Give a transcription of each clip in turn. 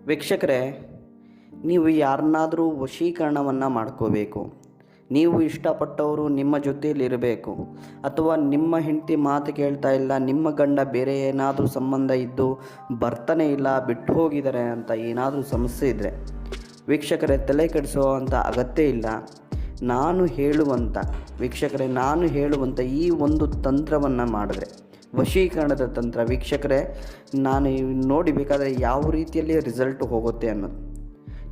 ವೀಕ್ಷಕರೇ, ನೀವು ಯಾರನ್ನಾದರೂ ವಶೀಕರಣವನ್ನು ಮಾಡ್ಕೋಬೇಕು, ನೀವು ಇಷ್ಟಪಟ್ಟವರು ನಿಮ್ಮ ಜೊತೆಯಲ್ಲಿರಬೇಕು, ಅಥವಾ ನಿಮ್ಮ ಹೆಂಡತಿ ಮಾತು ಕೇಳ್ತಾ ಇಲ್ಲ, ನಿಮ್ಮ ಗಂಡ ಬೇರೆ ಏನಾದರೂ ಸಂಬಂಧ ಇದ್ದು ಬರ್ತಾನೆ ಇಲ್ಲ, ಬಿಟ್ಟು ಹೋಗಿದ್ದಾರೆ ಅಂತ ಏನಾದರೂ ಸಮಸ್ಯೆ ಇದ್ದರೆ ವೀಕ್ಷಕರೇ, ತಲೆ ಕೆಡಿಸೋವಂಥ ಅಗತ್ಯ ಇಲ್ಲ. ನಾನು ಹೇಳುವಂಥ ಈ ಒಂದು ತಂತ್ರವನ್ನು ಮಾಡಿದ್ರೆ, ವಶೀಕರಣದ ತಂತ್ರ ವೀಕ್ಷಕರೇ, ನಾನು ನೋಡಿ ಬೇಕಾದರೆ ಯಾವ ರೀತಿಯಲ್ಲಿ ರಿಸಲ್ಟ್ ಹೋಗುತ್ತೆ ಅನ್ನೋದು.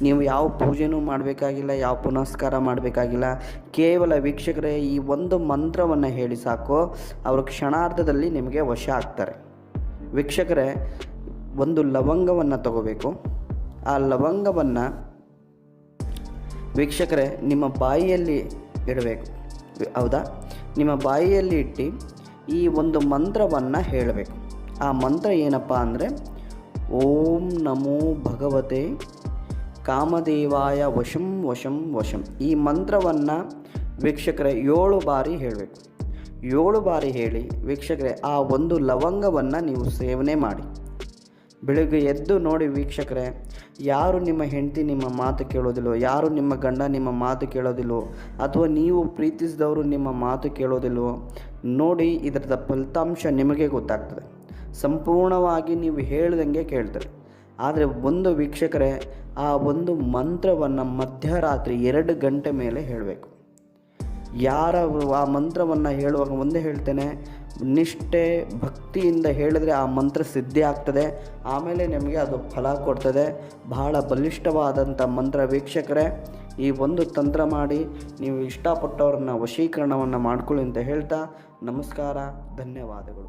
ನೀವು ಯಾವ ಪೂಜೆನೂ ಮಾಡಬೇಕಾಗಿಲ್ಲ, ಯಾವ ಪುನಸ್ಕಾರ ಮಾಡಬೇಕಾಗಿಲ್ಲ. ಕೇವಲ ವೀಕ್ಷಕರೇ, ಈ ಒಂದು ಮಂತ್ರವನ್ನು ಹೇಳಿ ಸಾಕು, ಅವರು ಕ್ಷಣಾರ್ಧದಲ್ಲಿ ನಿಮಗೆ ವಶ ಆಗ್ತಾರೆ. ವೀಕ್ಷಕರೇ, ಒಂದು ಲವಂಗವನ್ನು ತಗೋಬೇಕು. ಆ ಲವಂಗವನ್ನು ವೀಕ್ಷಕರೇ ನಿಮ್ಮ ಬಾಯಿಯಲ್ಲಿ ಇಡಬೇಕು. ಹೌದಾ? ನಿಮ್ಮ ಬಾಯಿಯಲ್ಲಿ ಇಟ್ಟು ಈ ಒಂದು ಮಂತ್ರವನ್ನು ಹೇಳಬೇಕು. ಆ ಮಂತ್ರ ಏನಪ್ಪ ಅಂದರೆ, ಓಂ ನಮೋ ಭಗವತೆ ಕಾಮದೇವಾಯ ವಶಂ ವಶಂ ವಶಂ. ಈ ಮಂತ್ರವನ್ನು ವೀಕ್ಷಕರೇ 7 ಬಾರಿ ಹೇಳಬೇಕು. 7 ಬಾರಿ ಹೇಳಿ ವೀಕ್ಷಕರೇ, ಆ ಒಂದು ಲವಂಗವನ್ನು ನೀವು ಸೇವನೆ ಮಾಡಿ. ಬೆಳಗ್ಗೆ ಎದ್ದು ನೋಡಿ ವೀಕ್ಷಕರೇ, ಯಾರು ನಿಮ್ಮ ಹೆಂಡತಿ ನಿಮ್ಮ ಮಾತು ಕೇಳೋದಿಲ್ಲೋ, ಯಾರು ನಿಮ್ಮ ಗಂಡ ನಿಮ್ಮ ಮಾತು ಕೇಳೋದಿಲ್ಲೋ, ಅಥವಾ ನೀವು ಪ್ರೀತಿಸಿದವರು ನಿಮ್ಮ ಮಾತು ಕೇಳೋದಿಲ್ಲವೋ ನೋಡಿ, ಇದರದ ಫಲಿತಾಂಶ ನಿಮಗೆ ಗೊತ್ತಾಗ್ತದೆ. ಸಂಪೂರ್ಣವಾಗಿ ನೀವು ಹೇಳ್ದಂಗೆ ಕೇಳ್ತಾರೆ. ಆದರೆ ಒಂದು ವೀಕ್ಷಕರೇ, ಆ ಒಂದು ಮಂತ್ರವನ್ನು ಮಧ್ಯರಾತ್ರಿ 2 ಗಂಟೆ ಮೇಲೆ ಹೇಳಬೇಕು. ಆ ಮಂತ್ರವನ್ನು ಹೇಳುವಾಗ ಒಂದೇ ಹೇಳ್ತೇನೆ, ನಿಷ್ಠೆ ಭಕ್ತಿಯಿಂದ ಹೇಳಿದ್ರೆ ಆ ಮಂತ್ರ ಸಿದ್ಧಿ ಆಗ್ತದೆ. ಆಮೇಲೆ ನಿಮಗೆ ಅದು ಫಲ ಕೊಡ್ತದೆ. ಬಹಳ ಬಲಿಷ್ಠವಾದಂಥ ಮಂತ್ರ ವೀಕ್ಷಕರೇ. ಈ ಒಂದು ತಂತ್ರ ಮಾಡಿ ನೀವು ಇಷ್ಟಪಟ್ಟವ್ರನ್ನ ವಶೀಕರಣವನ್ನು ಮಾಡ್ಕೊಳ್ಳಿ ಅಂತ ಹೇಳ್ತಾ ನಮಸ್ಕಾರ, ಧನ್ಯವಾದಗಳು.